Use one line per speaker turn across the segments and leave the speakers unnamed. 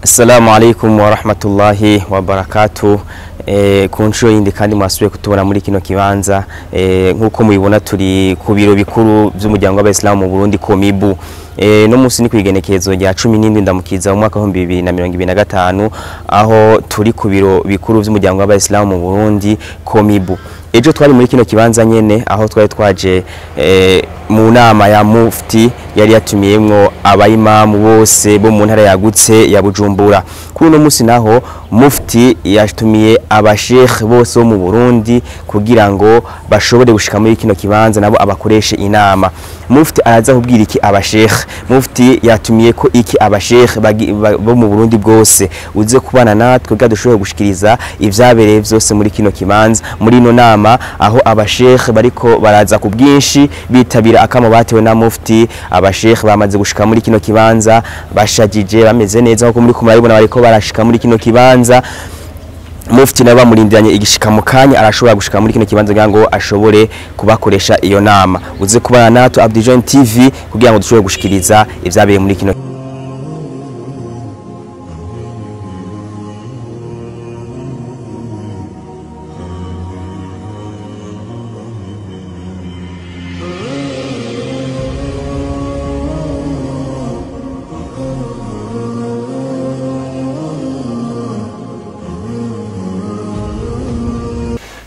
Assalamu alaikum wa rahmatullahi wa barakatuh. Ku nshuro yindi kandi mwasubiye kutubona muri kino kibanza nkuko mubibona turi ku biro bikuru by'umuryango w'Abayisilamu mu Burundi Komibu. No musi ni kwigenekezo rya 17 ndamukiza mu mwaka wa 2025 aho turi ku biro bikuru by'umuryango w'Abayisilamu mu Burundi Komibu. Ejo twari muri kino kibanza nyene aho twari twaje mu nama ya mufti yari yatumiyemwo abayimamu bose bo mu ntara yagutse ya Bujumbura. Kuri no musi naho mufti yatumiye abashekh bose bo mu Burundi kugira ngo bashobore gushika muri kino kibanza nabo abakoreshe inama. Mufti araza kubwira iki abashekh? Mufti yatumiye ko iki abashekh bo mu Burundi bwose uze kubana natwe kugira dushobore gushikiriza ivyabereye vyose muri kino kibanza muri no nama aho abashekh bariko baraza ku bwinshi bitabira akamo batewe na mufti. Abashekh bamaze gushika muri kino kibanza bashajije bameze neza nko muri kumaribona bariko barashika muri kino kibanza. Mufti nawe bamurindiranye igishika mu kanya arashobora gushika muri kino kibanza kugira ngo ashobore kubakoresha iyo nama. Uze kubana natwe Abdijon TV kugira ngo dushobore gushikiriza ivyabeye muri kino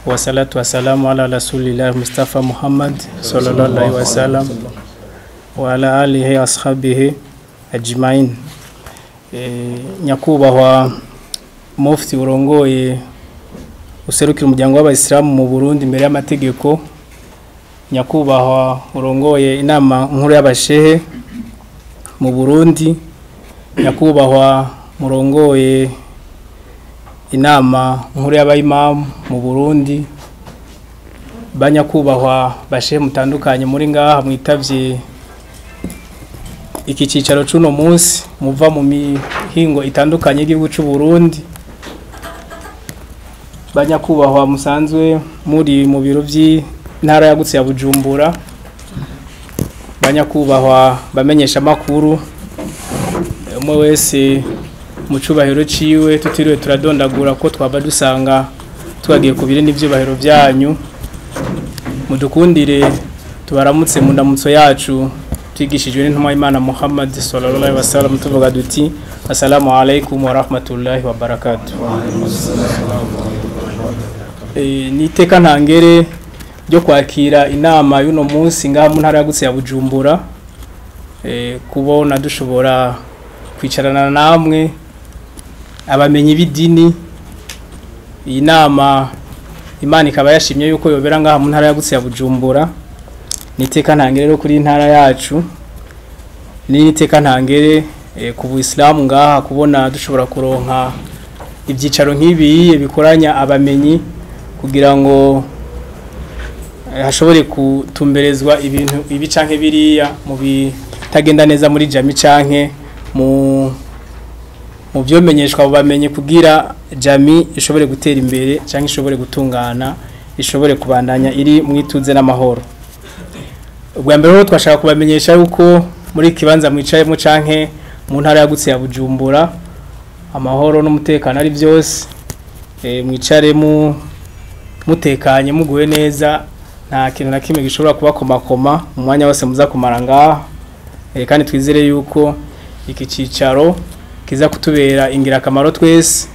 Wassalatu wassalamu ala rasulillah Mustafa Muhammad sallallahu alaihi wasallam wa ala alihi ashabihi ajmain. Nyakubahwa mufti urongoye userukira umuryango w'Abayisilamu mu Burundi mbere y'amategeko, nyakubahwa urongoye inama nkuru y'abashehe mu Burundi, nyakubahwa murongoye inama nkuru y'abayimamu mu Burundi, banyakubahwa bashe mutandukanye muri ngaha mwitavye iki cicaro cuno munsi muva mu mihingo itandukanye y'igihugu cy'u Burundi, banyakubahwa musanzwe muri mu biro by'intara yagutse ya Bujumbura, banyakubahwa bamenyesha makuru umwe wese mu cubahiro ciwe tutiriwe turadondagura ko twaba dusanga twagiye kubire n'ivyubahiro byanyu. Mudukundire tubaramutse mu ndamutso yacu twigishijwe n'intumwa y'Imana Muhammad sallallahu alaihi wasallam, tuvuga duti assalamu alaikum wa rahmatullahi wa barakatuh. Niteka ntangere ryo kwakira inama y'uno munsi ngaha mu ntara yagutse ya Bujumbura, kubona dushobora kwicarana namwe abamenyi b'idini. Iyi nama Imana ikaba yashimye yuko yobera ngaha mu ntara yagutse ya Bujumbura. Niteka ntangere rero kuri intara yacu, niteka ntangere ku Buislamu ngaha kubona dushobora kuronka ibyicaro nk'ibi bikoranya abamenyi kugira ngo hashobore kutumberezwa ibintu ibi canke biriya mu bitagenda neza muri jami canke mu byomenyeshwa bamenye kugira jami ishobore gutera imbere cyangwa ishobore gutungana, ishobore kubandanya iri mwituze n'amahoro. Ubwa mbere ho twashaka kubamenyesha yuko muri kibanza mwicayemo canke mu ntara yagutse ya Bujumbura amahoro n'umutekano ari byose, mwicaremo mutekanye muguwe neza, nta kintu na kimwe gishobora kubakomakoma mu mwanya wose muza kumara ngaha. Kandi twizere yuko iki cicaro kiza kutubera ingirakamaro twese,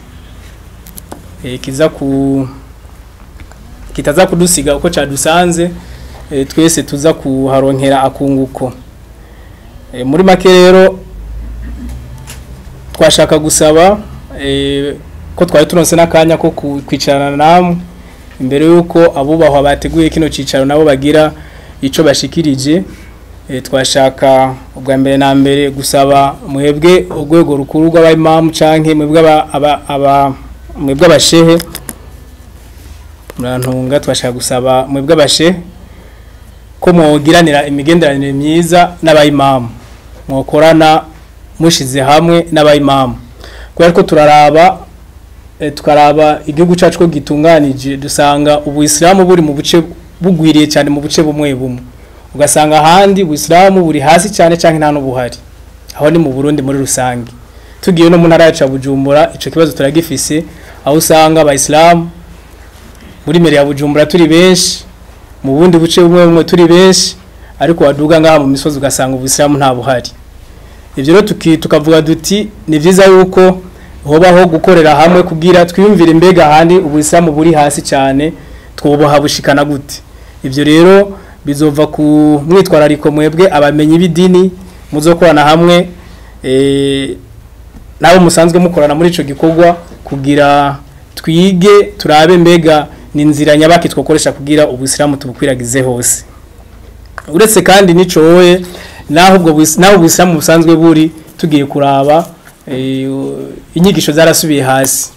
kitaza kudusiga uko cadusanze, twese tuza kuharonkera akunguko. Muri make rero twashaka gusaba ko twari turonse n'akanya ko kwicarana namwe imbere yuko abubahwa bateguye kino cicaro nabo bagira ico bashikirije. Twashaka ubwa mbere na mbere gusaba mwebwe urwego rukuru rw'abayimamu canke mwebwe abashehe murantunga, twashaka gusaba mwebwe abashehe ko mwogiranira imigenderanire myiza n'abayimamu, mwokorana mushize hamwe n'abayimamu, kubera ko tukaraba igihugu cacu ko gitunganije dusanga Ubuislamu buri mu buce bugwiriye cyane mu buce bumwe bumwe, ugasanga handi Ubuislamu buri hasi cyane canke nta no buhari. Aho ni mu Burundi muri rusangi. tugiye no mu ntara ya Bujumbura ico kibazo turagifise aho usanga abayisilamu muri mere ya Bujumbura turi benshi mu bundi buce bumwe turi benshi ariko waduga ngaha mu misozi ugasanga ubuyisilamu nta buhari. Ivyo rero tukavuga duti ni vyiza yuko hobaho gukorera hamwe kugira twiyumvire mbega handi ubuyisilamu buri hasi cyane twoboha bushikana gute. Ivyo rero bizova ku mwitwarariko mwebwe abamenyi b'idini muzokorana hamwe nabo musanzwe mukorana muri ico gikorwa kugira twige turabe mbega ni nzira nyabaki twokoresha kugira ubuyisilamu tubukwiragize hose. Uretse kandi nicoye naho ubuyisilamu busanzwe buri tugiye kuraba inyigisho zarasubiye hasi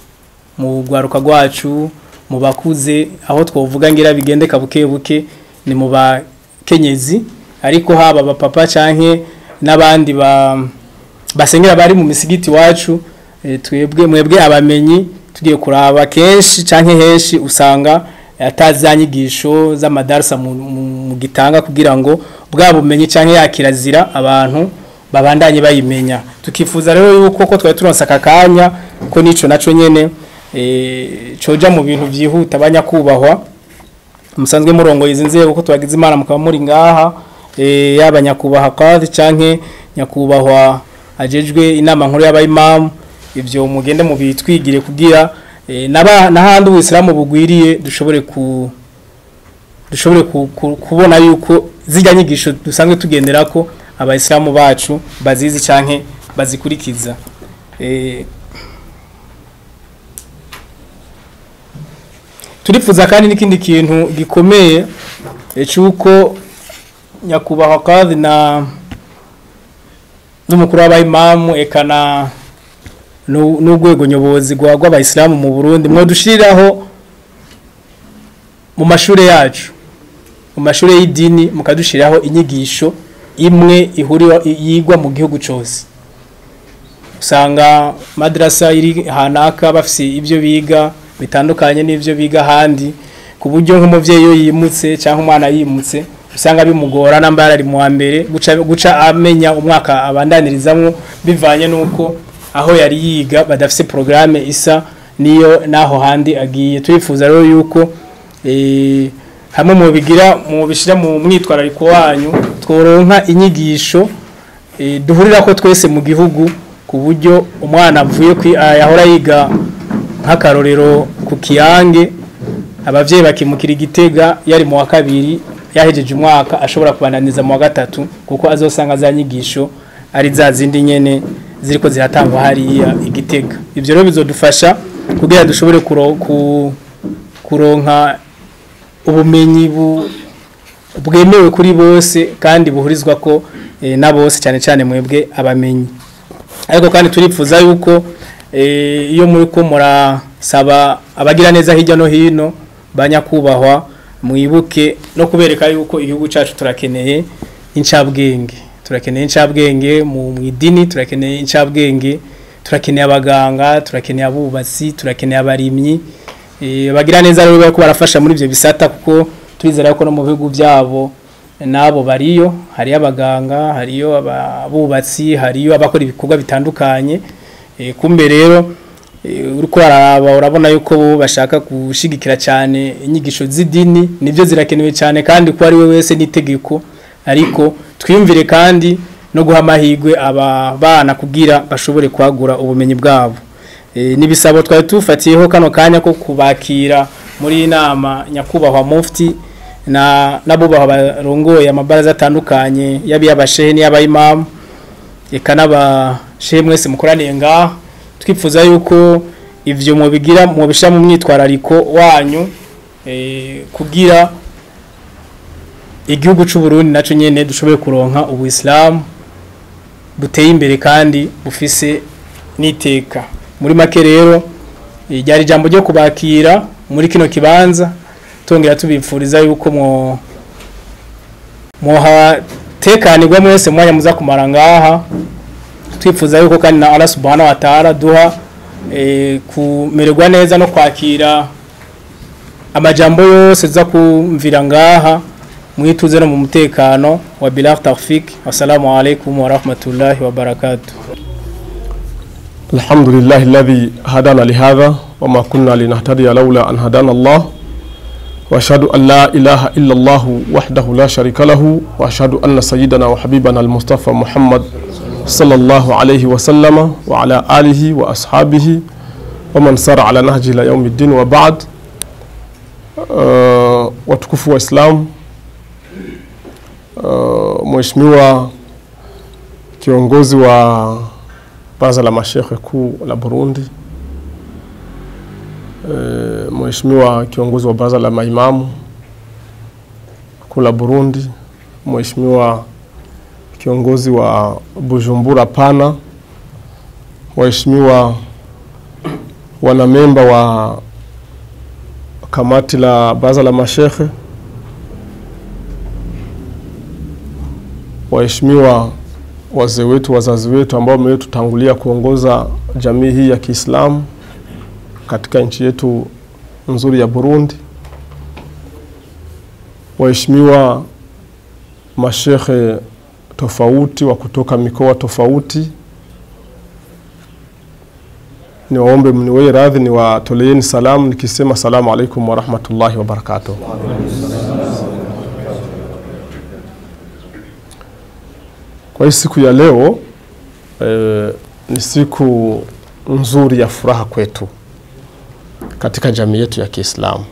mu gwaruka rwacu mu bakuze aho twovuga ngira bigendeka buke buke ni mu bakenyezi ariko haba abapapa canke n'abandi basengera bari mu misigiti wacu mwebwe abamenyi tugiye kuraba kenshi canke henshi usanga atazanyigisho z'amadarasa mu gitanga kugira ngo bwa bumenyi canke yakirazira abantu babandanye bayimenya. Tukifuza rero yuko ko twari turonsa akakanya ko nico naco nyene coja mu bintu vyihuta abanyakubahwa musanzwe murongoye izi nzego ko twagize imana mukaba muri ngaha yaba nyakubahwa qadhi canke nyakubahwa ajejwe inama nkuru y'abayimamu ivyo mugende mu bitwigire kugira n'ahandi ubuyisilamu bugwiriye dushobore kubona yuko zijya nyigisho dusanzwe tugenderako abayisilamu bacu bazizi canke bazikurikiza. Turifuza kandi n'ikindi kintu gikomeye cyuko nyakubahwa qadhi n'umukuru w'abayimamu ekana n'urwego nyobozi rw'abayisilamu mu Burundi mwo dushiriraho mu mashure yacu mu mashure y'idini mukadushiraho inyigisho imwe ihuriro yigwa mu gihugu cyose. Usanga madrasa iri hanaka bafise ibyo biga bitandukanye n'ivyo biga handi ku buryo nk'umuvyeyi yo yimutse cyangwa umwana yimutse usanga bimugora nambara ari mu wa mbere guca amenya umwaka abandanirizamwo bivanye nuko aho yari yiga badafise programme isa niyo naho handi agiye. Turifuza rero yuko hamwe mu bigira mu bishira mu mwitwarariko wanyu tworonka inyigisho duhurira ko twese mu gihugu ku buryo umwana avuye yahora yiga nk'akarorero ku Kiyange abavyeyi bakimukira Igitega yari mu wa kabiri yahejeje umwaka ashobora kubandaniza mu wa gatatu kuko azosanga za nyigisho ari za zindi nyene ziriko ziratangwa hariya Igitega. Ivyo rero bizodufasha kugira dushobore kuronka ubumenyi bwemewe kuri bose kandi buhurizwa ko na bose cyane cyane mwebwe abamenyi. Ariko kandi turifuza yuko iyo muri ko murasaba abagira neza hirya no hino banyakubahwa mwibuke no kubereka yuko igihugu cyacu turakeneye incabwenge mu idini, turakeneye incabwenge, turakeneye abaganga, turakeneye abubatsi, turakeneye abarimyi. Bagira neza rero bako barafasha muri ivyo bisata kuko turizera ko no mu bihugu byabo nabo bariyo, hari abaganga, hariyo abubatsi, hariyo abakora ibikorwa bitandukanye. Kumbe rero uriko araba urabona yuko bashaka gushigikira cyane inyigisho z'idini nivyo zirakenewe cyane kandi ko ari we wese nitegeko, ariko twiyumvire kandi no guha amahirwe aba bana kugira bashobore kwagura ubumenyi bwabo. Nibisabo twari tufatiyeho kano kanya ko kubakira muri inama nyakubahwa mufti nabo barongoye amabaraza atandukanye y'abashehe n'abayimamu eka n'abashehe mwese mukoraniye ngaha. Twifuza yuko ivyo mubigira mubisha mu myitwarariko wanyu kugira igihugu cy'u Burundi naco nyene dushoboye kuronka ubuyisilamu buteye imbere kandi bufise niteka. Muri make rero ryari jambo ryo kubakira muri kino kibanza, tongera tubipfuriza yuko tekanirwa mwese mwanya muza kumara ngaha. Twifuza yuko kandi na Allah subhanahu wa ta'ala duha kumererwa neza no kwakira amajambo yose za kumvira ngaha mwituze no mu mutekano wa bilah tawfik. Assalamu alaikum wa rahmatullahi wa barakatuh.
الحمد لله الذي هدانا لهذا وما كنا لنهتدي لولا أن هدانا الله وأشهد أن لا إله إلا الله وحده لا شريك له وأشهد أن سيدنا وحبيبنا المصطفى محمد صلى الله عليه وسلم وعلى آله وأصحابه ومن سار على نهجه إلى يوم الدين وبعد. Watukufu wa Islam, Mheshimiwa kiongozi wa Baraza la Mashekhe Kuu la Burundi, Mheshimiwa kiongozi wa Baraza la Maimamu Kuu la Burundi, Mheshimiwa kiongozi wa Bujumbura Pana, Waheshimiwa wanamemba wa kamati la Baraza la Mashekhe, waheshimiwa wazee wetu, wazazi wetu ambao wametutangulia kuongoza jamii hii ya Kiislamu katika nchi yetu nzuri ya Burundi, waheshimiwa mashekhe tofauti wa kutoka mikoa tofauti, ni waombe mniwe radhi ni watoleeni salamu nikisema salamu alaikum wa rahmatullahi wa barakatuh. Kwa hii siku ya leo ni siku nzuri ya furaha kwetu katika jamii yetu ya Kiislamu.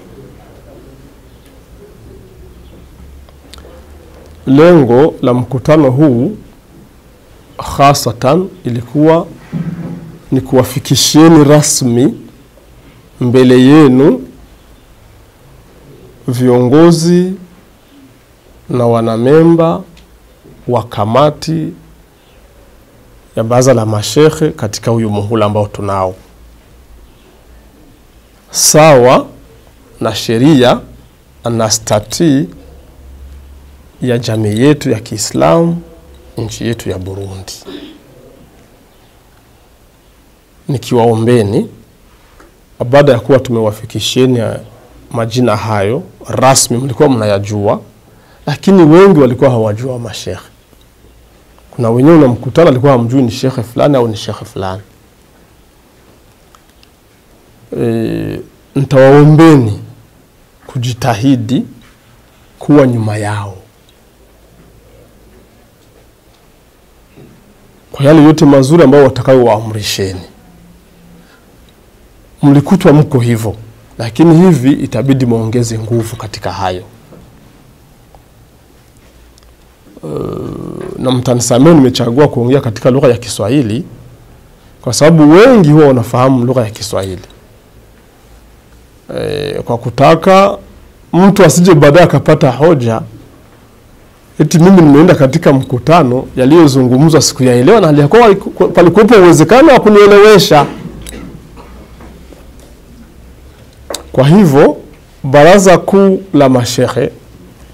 Lengo la mkutano huu hasatan ilikuwa ni kuwafikishieni rasmi mbele yenu viongozi na wanamemba wa kamati ya Baraza la Mashekhe katika huyu muhula ambao tunao, sawa na sheria na stati ya jamii yetu ya Kiislamu nchi yetu ya Burundi. Nikiwaombeni baada ya kuwa tumewafikisheni majina hayo rasmi, mlikuwa mnayajua lakini wengi walikuwa hawajua mashekhe. Kuna wenyewe na mkutano alikuwa hamjui ni shekhe fulani au ni shekhe fulani. Nitawaombeni kujitahidi kuwa nyuma yao kwa yale yote mazuri ambao watakayo waamrisheni. Mlikutwa mko hivyo, lakini hivi itabidi muongeze nguvu katika hayo. Na mtanisamehe nimechagua kuongea katika lugha ya Kiswahili kwa sababu wengi huwa wanafahamu lugha ya Kiswahili. Kwa kutaka mtu asije baadaye akapata hoja eti mimi nimeenda katika mkutano yaliyozungumzwa siku yaelewa na halikuwa palikuwa uwezekano wa kunielewesha. Kwa hivyo Baraza Kuu la Mashekhe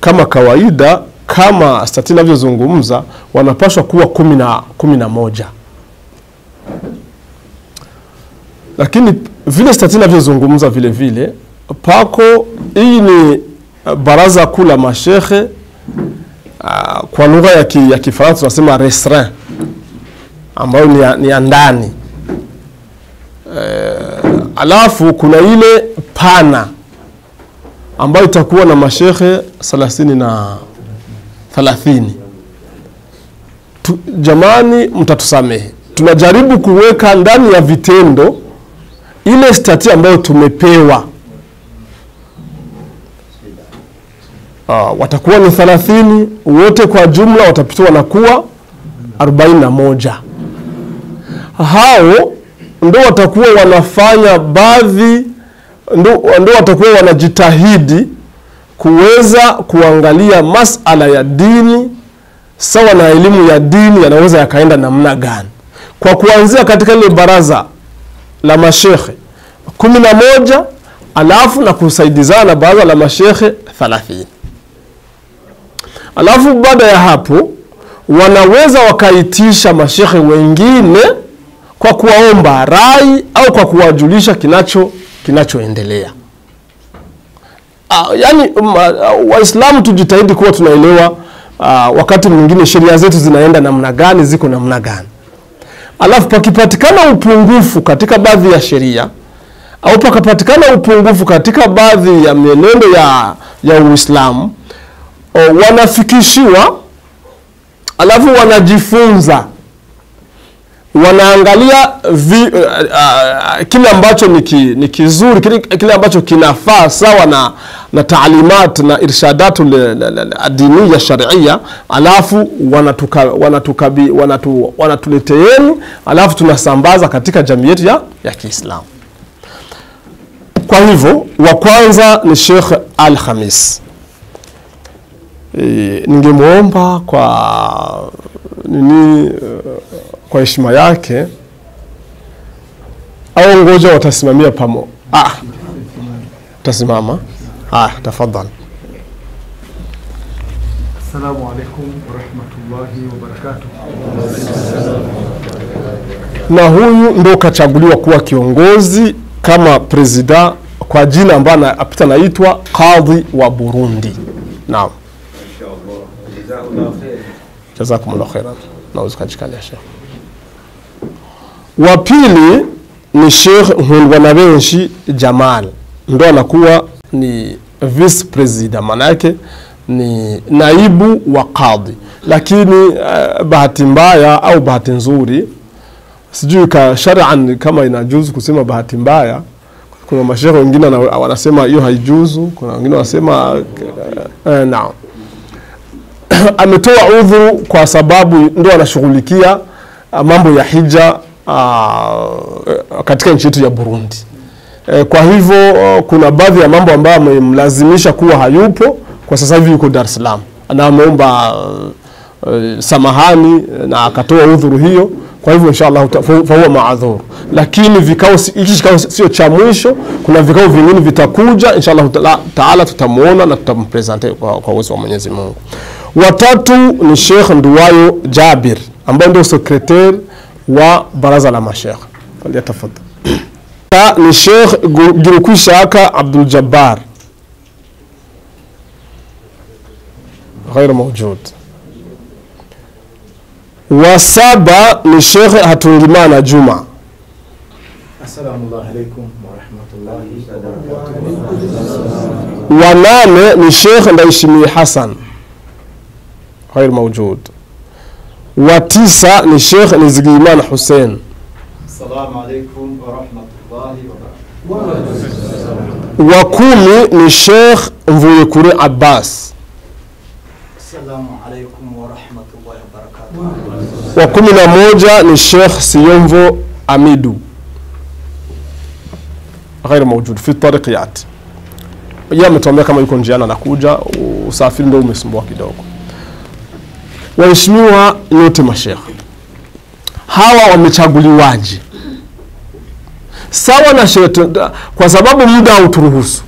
kama kawaida, kama stati inavyozungumza, wanapaswa kuwa 11. Lakini vile stati inavyozungumza vile vile pako hii ni Baraza Kuu la Mashekhe, kwa lugha ya Kifaransa tunasema restreint, ambayo ni ya ndani. Alafu kuna ile pana ambayo itakuwa na mashekhe 30. Jamani, mtatusamehe, tunajaribu kuweka ndani ya vitendo ile stati ambayo tumepewa. Watakuwa ni 30, wote kwa jumla watapitiwa na kuwa 41. Hao ndio watakuwa wanafanya baadhi, ndio watakuwa wanajitahidi kuweza kuangalia masala ya dini sawa na elimu ya dini yanaweza yakaenda namna gani, kwa kuanzia katika ile Baraza la Mashekhe 11 alafu na kusaidizana na Baraza la Mashekhe 30. Alafu baada ya hapo wanaweza wakaitisha mashekhe wengine kwa kuwaomba rai au kwa kuwajulisha kinachoendelea. Yani Waislamu tujitahidi kuwa tunaelewa wakati mwingine sheria zetu zinaenda namna gani, ziko namna gani. alafu pakipatikana upungufu katika baadhi ya sheria au pakapatikana upungufu katika baadhi ya mienendo ya Uislamu, wanafikishiwa, alafu wanajifunza, wanaangalia kile ambacho ni kizuri, kile ambacho kinafaa sawa na taalimat na irshadatu adiniya sharia, alafu wanatuleteeni, alafu tunasambaza katika jamii yetu ya Kiislamu. Kwa hivyo wa kwanza ni Sheikh Al-Khamis. Ningemuomba kwa heshima yake au ngoja watasimamia pamoja. Tasimama. Tafadhali.
Assalamu alaikum wa rahmatullahi wa barakatuh.
Na huyu ndo kachaguliwa kuwa kiongozi kama presida kwa jina ambaye apita naitwa Qadhi wa Burundi. Naam. Jazakumullahu khairan. Naweza kujikalia Sheikh. Wa pili ni Sheikh Nkundwanabenshi Jamal, ndo anakuwa ni vice president, maana yake ni naibu wa qadhi. Lakini bahati mbaya au bahati nzuri, sijui shar'an kama inajuzu kusema bahati mbaya. Kuna masheikh wengine wanasema hiyo haijuzu, kuna wengine wanasema naam. Ametoa udhuru kwa sababu ndo anashughulikia mambo ya hija katika nchi yetu ya Burundi. Kwa hivyo kuna baadhi ya mambo ambayo amemlazimisha kuwa hayupo, kwa sasa hivi yuko Dar es Salaam. Na ameomba samahani na akatoa udhuru hiyo. Kwa hivyo inshallah fahuwa maadhur. Lakini hiki kikao sio cha mwisho, kuna vikao vingine vitakuja inshallah taala, tutamuona na tutampresente kwa uwezo wa Mwenyezi Mungu. Watatu ni Sheikh Nduwayo Jabir ambaye ndio secretary wa baraza la masheikh. Aliyatafadhali. Ni Sheikh Girukwishaka Abdul Jabbar, غير موجود. Wasaba ni Sheikh Hatungimana Juma.
Assalamu alaikum wa rahmatullahi wa barakatuh.
Wanane ni Sheikh Ndaishimi Hassan, غير موجود. Watisa ni Sheikh Nizigimana Hussein.
Assalamu alaikum wa rahmatullahi wa
Wa
barakatuh.
kumi ni Sheikh Mvuyekure Abbas.
Assalamu alaikum wa rahmatullahi wa barakatuh.
Wa 11 ni Sheikh Siyomvo Amidu, غير موجود في الطريقيات. Yeye ametuambia kama yuko njiani anakuja, usafiri ndio umesumbua kidogo. Waheshimiwa nyote masheikh, hawa wamechaguliwaje? Sawa na sheria, kwa sababu muda hauturuhusu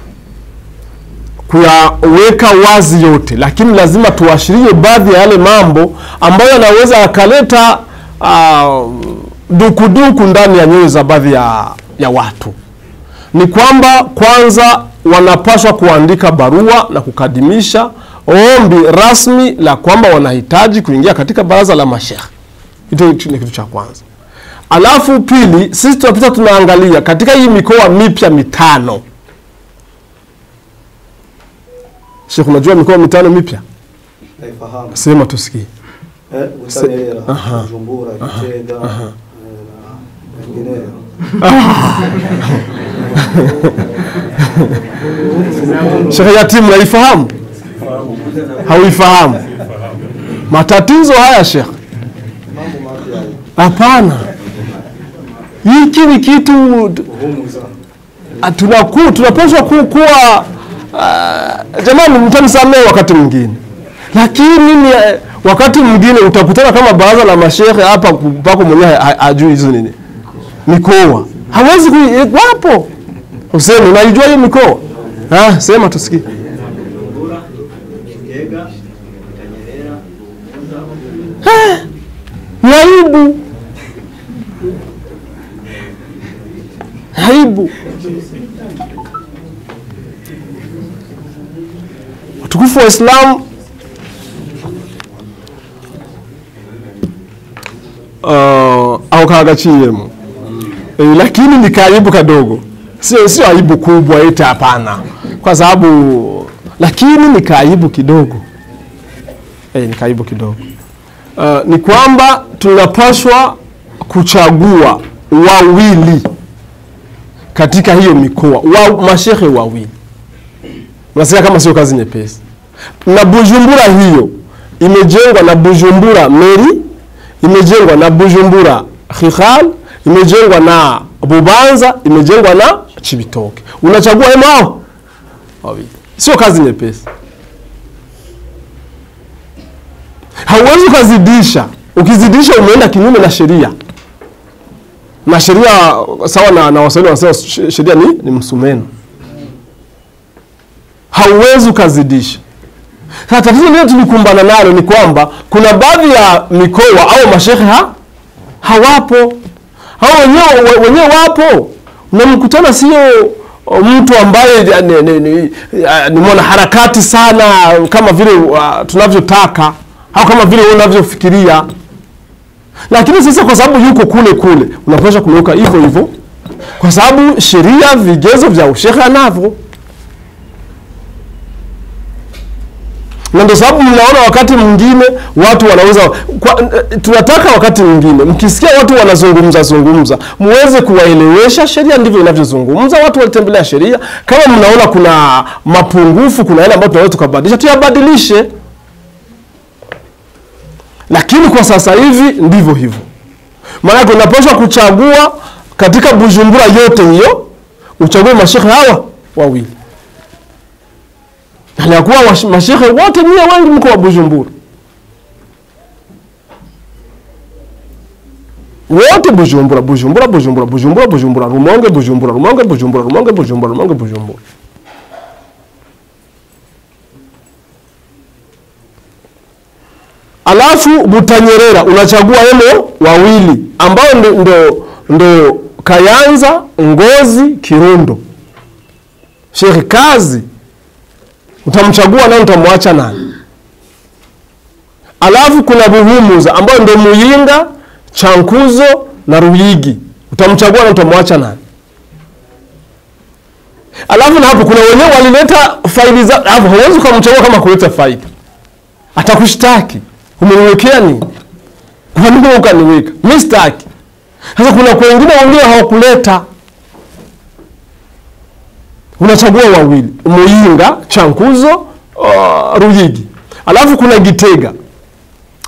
kuyaweka wazi yote, lakini lazima tuashirie baadhi ya yale mambo ambayo yanaweza yakaleta dukuduku ndani ya nyoyo za baadhi ya watu. Ni kwamba kwanza wanapaswa kuandika barua na kukadimisha ombi rasmi la kwamba wanahitaji kuingia katika baraza la masheikh. Hicho ni kitu cha kwanza. Alafu pili, sisi tunapita tunaangalia katika hii mikoa mipya mitano. Sheikh, unajua mikoa mitano mipya?
Naifahamu.
Sema tusikie.
Butanera, Bujumbura, Gitega, wengineo.
Sheikh Yatim, unaifahamu? Hauifahamu? Matatizo haya Sheikh. Hapana. Hiki ni kitu tunapaswa kuwa jamani, mtamsamehe wakati mwingine. Lakini wakati mwingine utakutana kama baraza la masheikh hapa pako mwenyewe ajui hizo nini mikoa. Hawezi wapo. Useme unajua hiyo mikoa? Sema tusikie. Aibu. Aibu. Watukufu wa Islam, au kagachiyemo. Lakini ni kaibu kadogo. Sio aibu kubwa eti hapana. Kwa sababu lakini ni kaibu kidogo. Ni kaibu kidogo. Ni kwamba tunapaswa kuchagua wawili katika hiyo mikoa, mashehe wawili. Unasikia kama sio kazi nyepesi. Na Bujumbura hiyo imejengwa na Bujumbura Meri, imejengwa na Bujumbura Khikhal, imejengwa na Bubanza, imejengwa na Chibitoke. Unachagua hao wawili. Sio kazi nyepesi. Hauwezi kuzidisha. Ukizidisha umeenda kinyume na sheria. Na sheria sawa na Waswahili wanasema sheria ni msumeno. Hauwezi kuzidisha. Sasa tatizo lile tulikumbana nalo ni kwamba kuna baadhi ya mikoa au mashehe hawapo. Hao wenyewe wapo. Unamkutana sio mtu ambaye ni mwana harakati sana kama vile tunavyotaka au kama vile unavyofikiria. Lakini sasa kwa sababu yuko kule unapaswa kumweka hivyo kwa sababu sheria vigezo vya ushehe anavyo. Na ndio sababu mnaona wakati mwingine watu wanaweza tunataka wakati mwingine mkisikia watu wanazungumza muweze kuwaelewesha sheria ndivyo inavyozungumza. Watu walitembelea sheria. Kama mnaona kuna mapungufu, kuna yale ambayo tunaweza tukabadilisha, tuyabadilishe. Lakini kwa sasa hivi ndivyo hivyo. Maana unapaswa kuchagua katika Bujumbura yote hiyo, uchague mashehe hawa wawili. Anakuwa mashehe wote ni wengi mko wa Bujumbura. Wote Bujumbura, Rumonge, Bujumbura. Alafu Butanyerera unachagua hemo wawili ambao ndo Kayanza, Ngozi, Kirundo. Sheikh Kazi utamchagua nani, utamwacha nani? Alafu kuna Buhumuza ambao ndo Muyinga, Chankuzo na Ruyigi. Utamchagua nani, utamwacha nani? Alafu na hapo kuna wenyewe walileta faili za hapo, huwezi kumchagua kama kuleta faili. Atakushtaki. Umeniwekea nini? Kwa nini ukaniweka? Mistaki. Sasa kuna wengine hawakuleta. Unachagua wawili, Muyinga, Chankuzo, Ruyigi. Alafu kuna Gitega.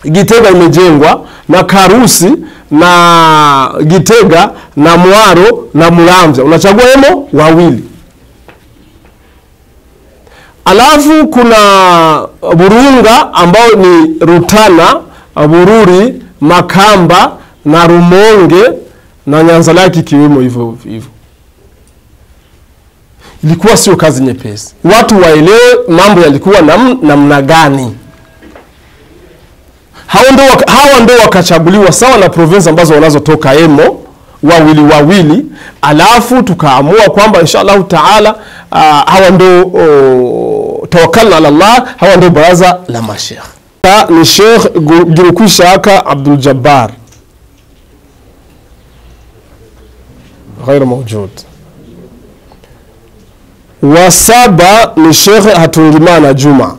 Gitega imejengwa na Karusi na Gitega na Mwaro na Muramvya. Unachagua hemo wawili. Alafu kuna Burunga ambao ni Rutana, Bururi, Makamba na Rumonge na Nyanzalaki kiwemo hivyo. Ilikuwa sio kazi nyepesi. Watu waelewe mambo yalikuwa namna gani. Hawa ndio wakachaguliwa sawa na province ambazo wanazotoka emo wawili. Alafu tukaamua kwamba inshallah taala hawa ndio tawakkalna ala Allah, hawa ndio baraza la masheikh. Ni Sheikh Girukushaka Abdul Jabbar غير موجود. وسابع ni Sheikh Hatungimana Juma.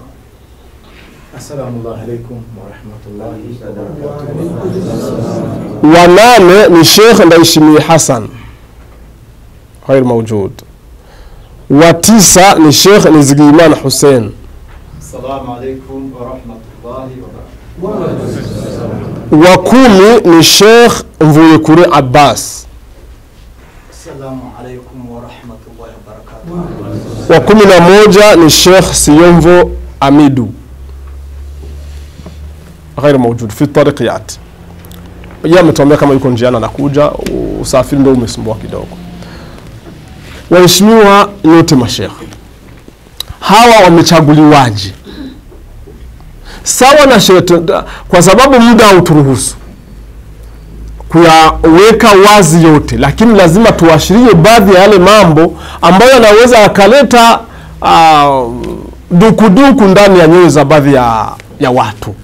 Assalamu alaikum wa rahmatullahi wa barakatuh.
Wanane ni Sheikh Ndaishimi Hassan غير موجود. Watisa ni Sheikh Nizigimana Hussein.
Assalamu alaikum wa rahmatullahi wa barakatuh.
Wakumi ni Sheikh Mvuyekure Abbas.
Assalamu alaikum wa rahmatullahi wa barakatuh.
Wakumi na moja ni Sheikh Siyomvo Amidu غير موجود في الطريقيات. Yeye ametuambia kama yuko njiani anakuja, usafiri ndio umesumbua kidogo. Waheshimiwa nyote masheikh, hawa wamechaguliwaje? Sawa na sheria, kwa sababu muda hauturuhusu kuyaweka wazi yote, lakini lazima tuashirie baadhi ya yale mambo ambayo yanaweza akaleta dukuduku ndani ya nyoyo za baadhi ya watu.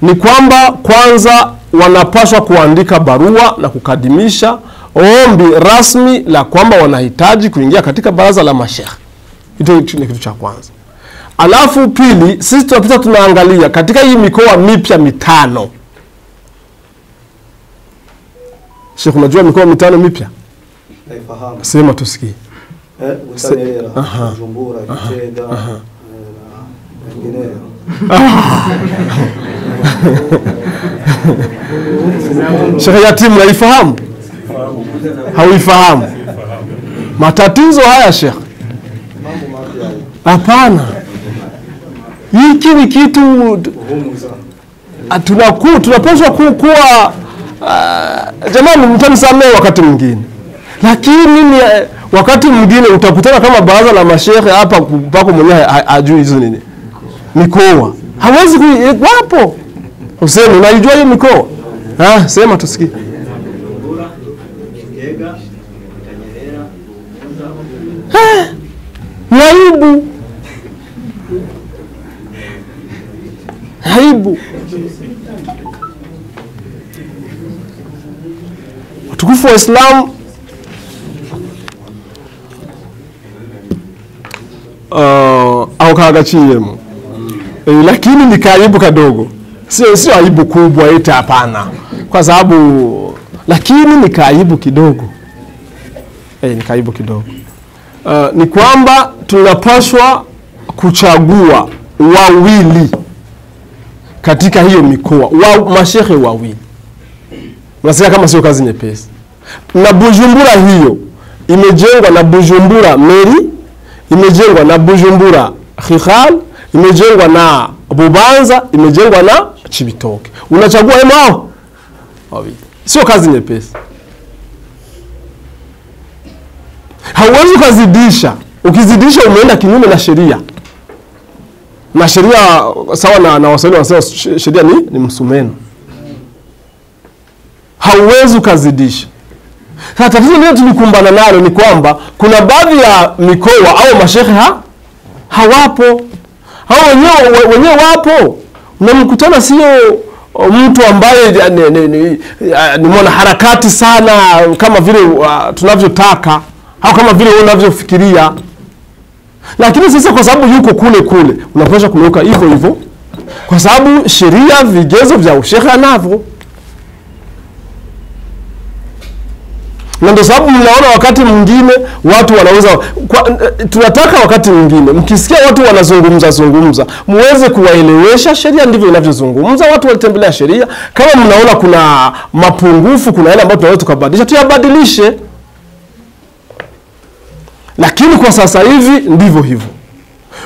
Ni kwamba kwanza wanapaswa kuandika barua na kukadimisha ombi rasmi la kwamba wanahitaji kuingia katika baraza la mashekhe. Hicho ni kitu cha kwanza. Alafu pili, sisi tunapita tunaangalia katika hii mikoa mipya 5. Sheikh, unajua mikoa 5 mipya?
Naifahamu.
Sema tusikie.
Butanera, Bujumbura, Gitega, Nginero.
Sheikh Yatim, unaifahamu? Hauifahamu? Matatizo haya Sheikh. Hapana. Hiki ni kitu tunapaswa kuwa jamani, mtanisamehe wakati mwingine. Lakini wakati mwingine utakutana kama baraza la mashehe hapa pako mwenyewe ajui hizo nini mikoa. Hawezi wapo. Useme unajua hiyo mikoa. Sema tusikie. Aibu. Watukufu wa Islam, au kagachiyemo. Lakini ni kaibu kadogo. Sio aibu kubwa eti, hapana. Kwa sababu lakini ni kaibu kidogo. Ni kaibu kidogo. Ni kwamba tunapaswa kuchagua wawili katika hiyo mikoa, mashehe wawili. Unasikia kama sio kazi nyepesi. Na Bujumbura hiyo imejengwa na Bujumbura Meri, imejengwa na Bujumbura Khikhal, imejengwa na Bubanza, imejengwa na Chibitoke. Unachagua hao wawili. Sio kazi nyepesi. Hauwezi kuzidisha. Ukizidisha umeenda kinyume na sheria. Na sheria sawa na Waswahili wanasema sheria ni msumeno. Hauwezi kuzidisha. Sasa tatizo lile tulikumbana nalo ni kwamba kuna baadhi ya mikoa au mashehe hawapo. Hao wenyewe wapo. Unamkutana sio mtu ambaye ni mwana harakati sana kama vile tunavyotaka au kama vile unavyofikiria. Lakini sasa kwa sababu yuko kule unapaswa kumweka hivyo kwa sababu sheria vigezo vya ushehe anavyo. Na ndio sababu mnaona wakati mwingine watu wanaweza tunataka wakati mwingine mkisikia watu wanazungumza muweze kuwaelewesha sheria ndivyo inavyozungumza. Watu walitembelea sheria. Kama mnaona kuna mapungufu, kuna yale ambayo tunaweza tukabadilisha, tuyabadilishe. Lakini kwa sasa hivi ndivyo hivyo.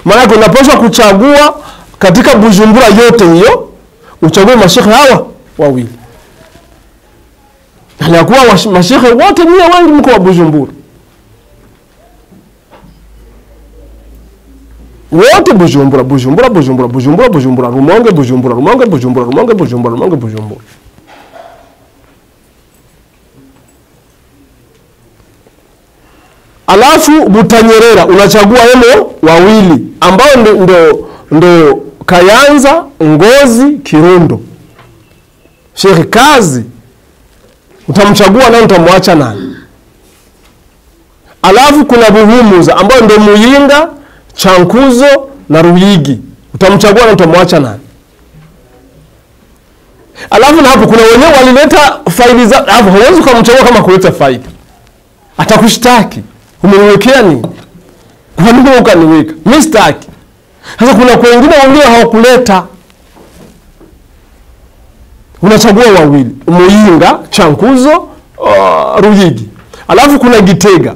Maana unapaswa kuchagua katika Bujumbura yote hiyo, uchague mashehe hawa wawili. Anakuwa mashehe wote wengi mko wa Bujumbura. Wote Bujumbura, Rumonge, Bujumbura. Alafu Butanyerera unachagua wawili ambao ndo Kayanza, Ngozi, Kirundo. Sheikh Kazi utamchagua na utamwacha nani? Alafu kuna Buhumuza ambao ndo Muyinga, Chankuzo na Ruyigi. Utamchagua na utamwacha nani? Alafu na hapo kuna wenyewe walileta faili za hapo, hauwezi kumchagua kama kuleta faili. Atakushtaki. Umeniwekea nini? Kwa nini ukaniweka? Mimi sitaki. Sasa kuna wengine hawakuleta. Unachagua wawili, Muyinga, Chankuzo, Ruyigi. Alafu kuna Gitega.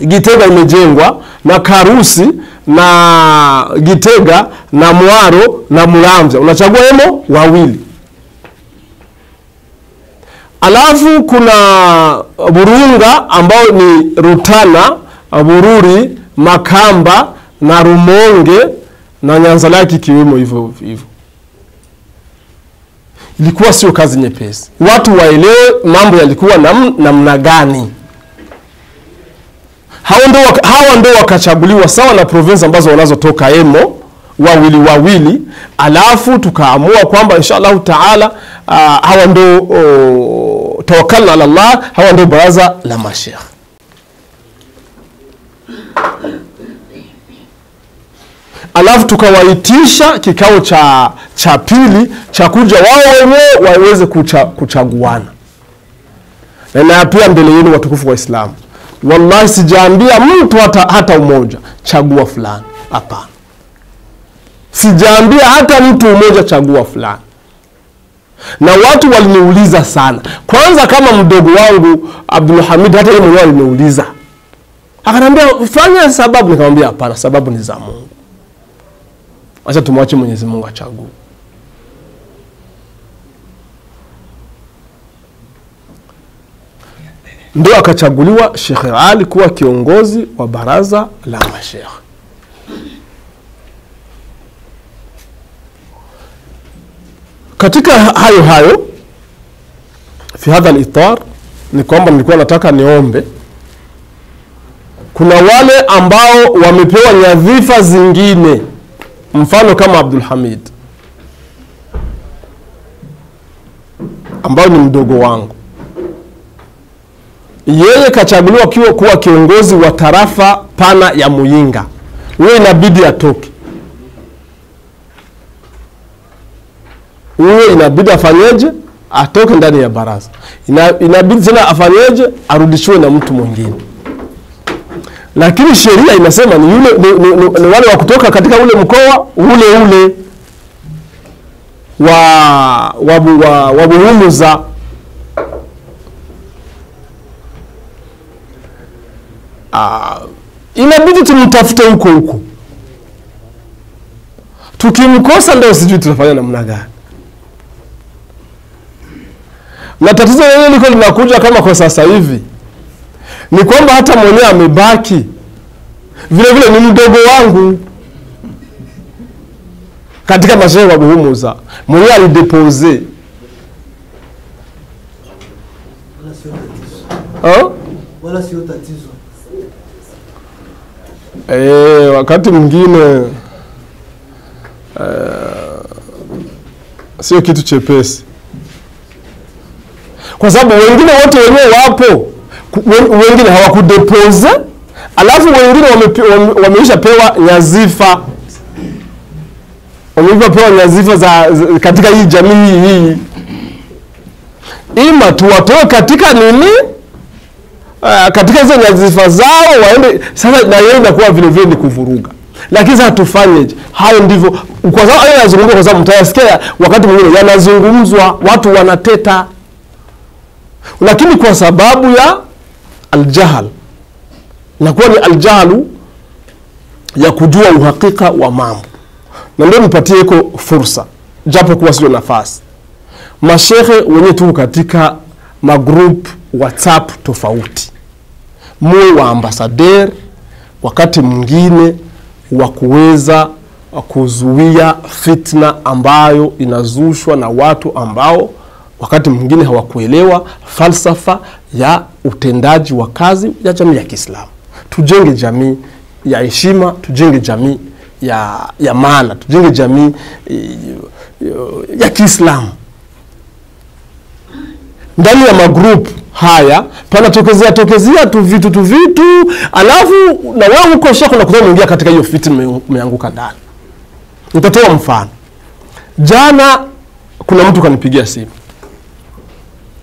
Gitega imejengwa na Karusi na Gitega na Mwaro na Muramvya. Unachagua wawili. Alafu kuna Burunga ambao ni Rutana, Bururi, Makamba na Rumonge na Nyanzalaki kiwemo hivyo. Ilikuwa sio kazi nyepesi. Watu waelewe mambo yalikuwa namna gani. Hao ndio wakachaguliwa sawa na province ambazo wanazotoka wawili, alafu tukaamua kwamba inshallah taala hawa ndo tawakkalna ala Allah, hawa ndo baraza la mashekhe. Alafu tukawaitisha kikao cha pili cha kuja wao wenyewe waweze kuchaguana. Na pia mbele yenu watukufu wa Islam, wallahi sijaambia mtu hata umoja chagua fulani, hapana. Sijaambia hata mtu umoja chagua fulani. Na watu waliniuliza sana. Kwanza kama mdogo wangu Abdul Hamid, hata yeye mwenyewe aliniuliza. Akaniambia fanya sababu, nikamwambia hapana, sababu ni za Mungu. Acha tumwache Mwenyezi Mungu achague. Ndio akachaguliwa Sheikh Ali kuwa kiongozi wa baraza la mashekhe. Katika hayo fi hadha al-itar ni kwamba nilikuwa nataka niombe, kuna wale ambao wamepewa nyadhifa zingine, mfano kama Abdul Hamid ambao ni mdogo wangu. Yeye kachaguliwa kuwa kiongozi wa tarafa pana ya Muyinga. Wewe inabidi atoke. Wewe inabidi afanyeje? Atoke ndani ya baraza. Inabidi tena afanyeje? Arudishwe na mtu mwingine. Lakini sheria inasema ni ni wale wa kutoka katika ule mkoa ule wa Buhumuza. Inabidi tumtafute huko. Tukimkosa ndio sijui tutafanya namna gani. Na tatizo lile liko linakuja kama kwa sasa hivi ni kwamba hata mwenyewe amebaki vile ni mdogo wangu katika mashehe wa Buhumuza, mwenyewe alidepose.
Wala sio tatizo.
Wakati mwingine sio kitu chepesi, kwa sababu wengine wote wenyewe wapo, wengine hawakudepose, alafu wengine wameisha pewa nyazifa, za katika hii jamii hii. Ima tuwatoe katika nini, katika hizo nyazifa zao waende sasa, na yeye inakuwa vile ni kuvuruga. Lakini sasa tufanyeje? Hayo ndivyo, kwa sababu hayo yanazungumzwa, kwa sababu mtayasikia wakati mwingine yanazungumzwa, watu wanateta, lakini kwa sababu ya aljahal, inakuwa ni aljahalu ya kujua uhakika wa mambo. Na ndio nipatie iko fursa, japo kuwa sio nafasi, mashehe wenye tuko katika magroup WhatsApp tofauti, muwe wa ambassadeur wakati mwingine wa kuweza kuzuia fitna ambayo inazushwa na watu ambao wakati mwingine hawakuelewa falsafa ya utendaji wa kazi ya jamii ya Kiislamu. Tujenge jamii ya heshima, tujenge jamii ya maana, tujenge jamii ya Kiislamu. Ndani ya magroup haya pana tokezea tu vitu, alafu na wewe uko shaka na kuingia katika hiyo fitna, umeanguka ndani. Nitatoa mfano. Jana kuna mtu kanipigia simu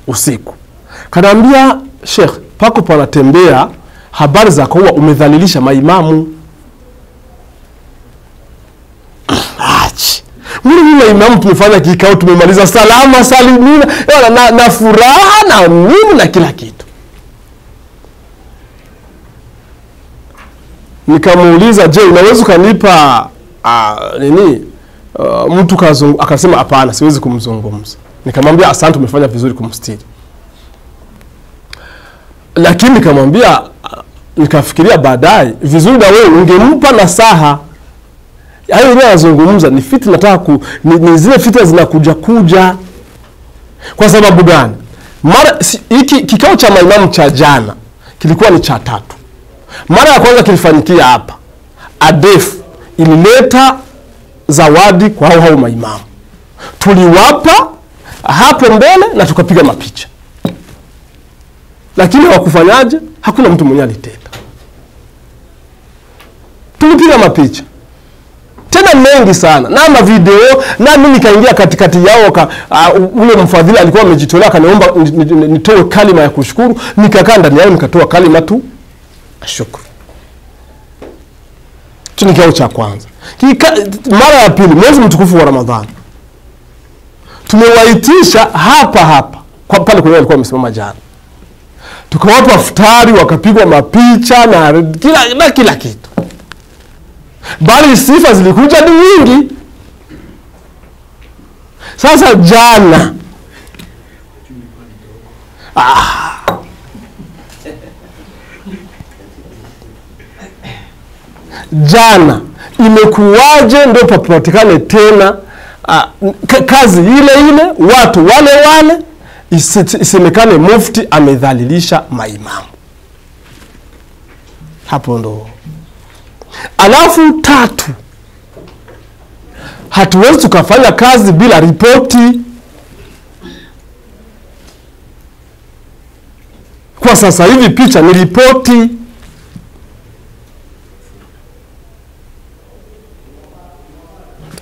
usiku, kanaambia Sheikh, pako panatembea habari za kuwa umedhalilisha maimamu. Mimi maimamu tumefanya kikao, tumemaliza salama salimina na furaha na mimi na kila kitu. Nikamuuliza, je, unaweza kunipa mtu akasema hapana, siwezi kumzungumza. Nikamwambia asante, umefanya vizuri kumstiri. Lakini nikamwambia, nikafikiria baadaye vizuri na wewe ungempa nasaha. Hayo yeye anazungumza ni fitna, nataka ni zile fitna zinakuja. Kwa sababu gani? Mara hiki kikao cha maimamu cha jana kilikuwa ni cha 3. Mara ya kwanza kilifanyikia hapa. ADEF ilileta zawadi kwa hao maimamu. Tuliwapa hapo mbele na tukapiga mapicha, lakini hawakufanyaje? Hakuna mtu mwenye aliteta. Tulipiga mapicha tena mengi sana na mavideo, na mimi nikaingia katikati yao. Ule mfadhili alikuwa amejitolea akaniomba nitoe kalima ya kushukuru, nikakaa ndani yao nikatoa kalima tu shukuru. Tunikao cha kwanza. Mara ya pili, mwezi mtukufu wa Ramadhani, tumewaitisha hapa kwa pale kwa walikuwa wamesimama jana, tukawapa futari, wakapigwa mapicha na kila kitu, bali sifa zilikuja ni nyingi. Sasa jana jana imekuwaje ndio papatikane tena kazi ile watu wale isemekane mufti amedhalilisha maimamu? Hapo ndo. Alafu tatu, hatuwezi tukafanya kazi bila ripoti. Kwa sasa hivi picha ni ripoti.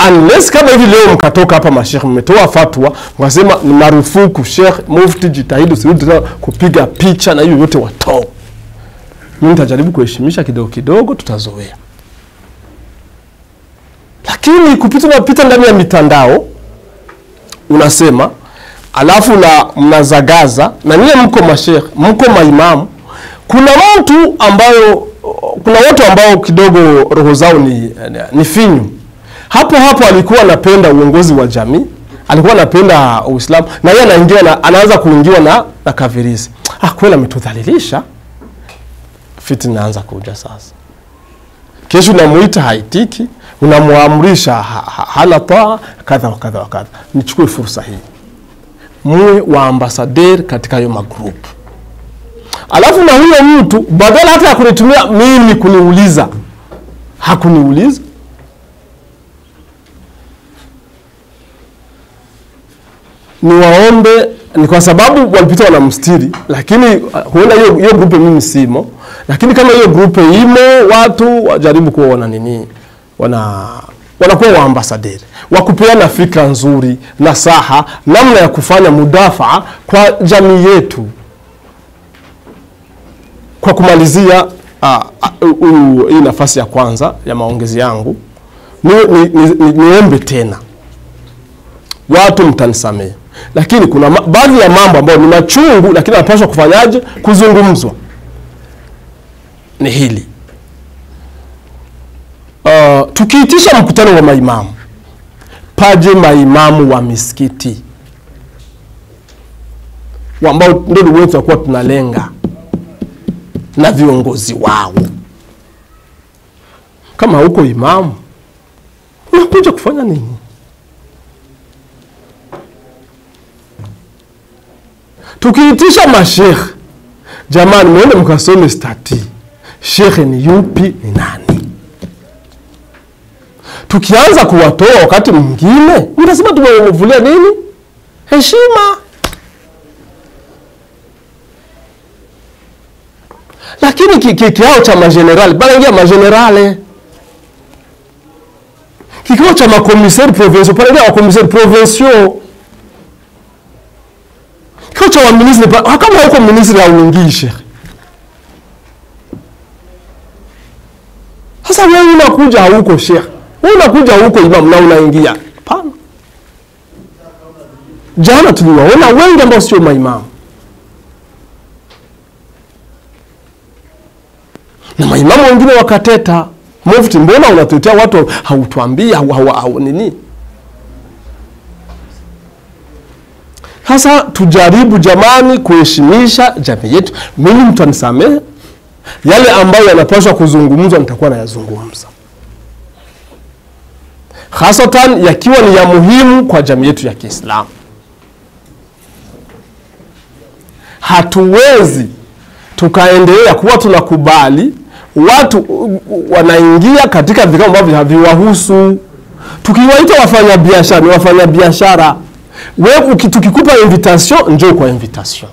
Unless kama hivi leo mkatoka hapa mashekhe mmetoa fatwa mkasema ni marufuku Sheikh Mufti jitahidi usirudi kupiga picha na hiyo yote watoe, mimi nitajaribu kuheshimisha kidogo, tutazoea. Lakini kupita ndani ya mitandao unasema, alafu na mnazagaza, na nyie mko mashekhe, mko maimamu. Kuna watu ambao kidogo roho zao ni finyu. Hapo alikuwa anapenda uongozi wa jamii, alikuwa anapenda Uislamu, na yeye anaanza kuingiwa na kafirisi. Kweli ametudhalilisha. Fitna inaanza kuja sasa. Kesho unamuita haitiki, unamuamrisha hana taa, kadha wa kadha. Nichukue fursa hii, muwe wa ambassador katika hiyo magroup. Alafu na huyo mtu badala hata ya kunitumia mimi kuniuliza, hakuniuliza. Niwaombe, ni kwa sababu walipita wanamstiri, lakini huenda hiyo grupe mimi simo, lakini kama hiyo grupe imo, watu wajaribu kuwa wanakuwa wa ambassador, wakupeana fikra nzuri, nasaha, namna ya kufanya mudafaa kwa jamii yetu. Kwa kumalizia hii nafasi ya kwanza ya maongezi yangu, niombe tena, watu mtanisamehe, lakini kuna baadhi ya mambo ambayo ni machungu, lakini yanapaswa kufanyaje? Kuzungumzwa. Ni hili. Tukiitisha mkutano wa maimamu, paje maimamu wa misikiti ambao ndio wetu tutakuwa tunalenga, na viongozi wao. Kama huko imamu, unakuja kufanya nini? Tukiitisha mashekhe, jamani mwende mkasome stati, shekhe ni yupi, ni nani? Tukianza kuwatoa wakati mwingine, mtasema tumewavulia nini? Heshima. Lakini kikao cha majenerali, bana ingia majenerale. Kikao cha makomisari provincial, bana ingia wakomisari provincial. Kikao cha wa ministri, kama huko ministri hauingii shekhe. Sasa wewe unakuja huko shekhe, wewe unakuja huko imam na unaingia. Hapana. Jana tuliwaona wengi ambao sio maimamu. Na maimamu wengine wakateta, mufti mbona unatetea watu hautuambii nini? Sasa tujaribu jamani kuheshimisha jamii yetu. Mimi mtu anisamehe, yale ambayo yanapaswa kuzungumzwa nitakuwa nayazungumza, hasatan yakiwa ni ya muhimu kwa jamii yetu ya Kiislamu. Hatuwezi tukaendelea kuwa tunakubali watu wanaingia katika vikao ambavyo haviwahusu. Tukiwaita wafanya biashara, ni wafanya biashara. Wewe tukikupa invitation, njoo kwa invitation.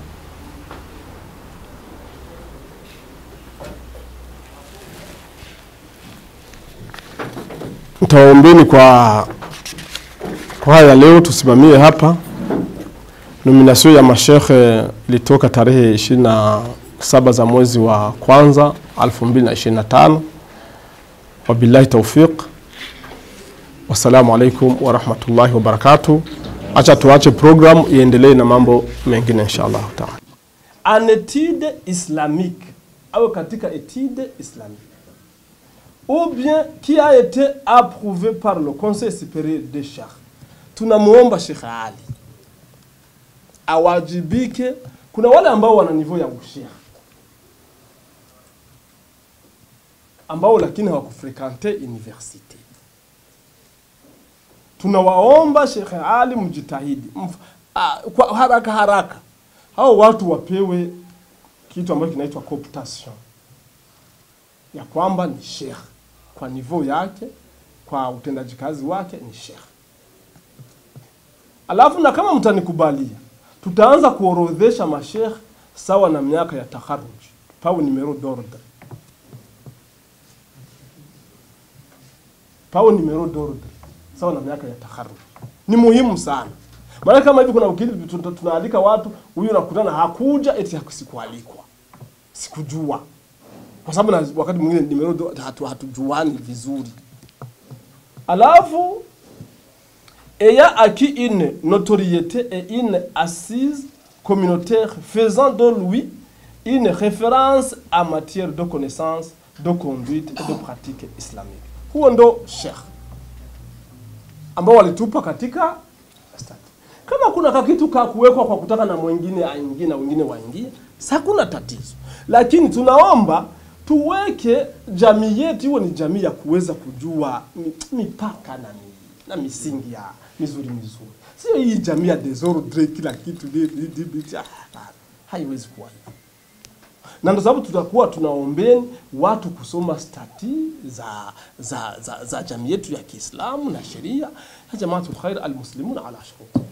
Nitaombeni kwa haya leo tusimamie hapa. Nomination ya mashekhe ilitoka tarehe 27 za mwezi wa kwanza 2025. Wabillahi tawfiq. Wassalamu alaikum wa rahmatullahi wa barakatuh. Acha tuache program iendelee na mambo mengine inshallah taala. En étude islamique, au katika étude islamique, ou bien qui a été approuvé par le Conseil supérieur des Cheikh. Tunamuomba Sheikh Ali awajibike. Kuna wale ambao wana niveau ya ushekh ambao lakini hawakufrequente university. Tunawaomba Sheikh Ali mjitahidi kwa haraka hao watu wapewe kitu ambacho kinaitwa cooptation, ya kwamba ni sheikh kwa niveau yake, kwa utendaji kazi wake ni sheikh. Alafu na kama mtanikubalia, tutaanza kuorodhesha mashekh sawa na miaka ya takharuj, pau numero d'ordre. Pau numero d'ordre sawa na miaka ya takharuj. Ni muhimu sana. Maana kama hivi kuna ukili tunaalika watu, huyu nakutana hakuja eti hakusikualikwa. Sikujua. Kwa sababu na wakati mwingine numero hatujuani vizuri. Alafu ayant acquis une notoriété et une assise communautaire faisant de lui une référence en matière de connaissance, de conduite et de pratique islamique. Huo ndo sheikh ambao walitupa katika stati. Kama kuna kakitu kakuwekwa kwa kutaka na mwingine aingie na wengine waingie, hakuna tatizo. Lakini tunaomba tuweke jamii yetu iwe ni jamii ya kuweza kujua mipaka na misingi ya mizuri. Sio hii jamii ya desordre kila kitu haiwezi kuwa hivyo. Na ndio sababu tutakuwa tunaombeni watu kusoma stati za jamii yetu ya Kiislamu na sheria ya Jamaatul Khair al-Muslimun ala shurut.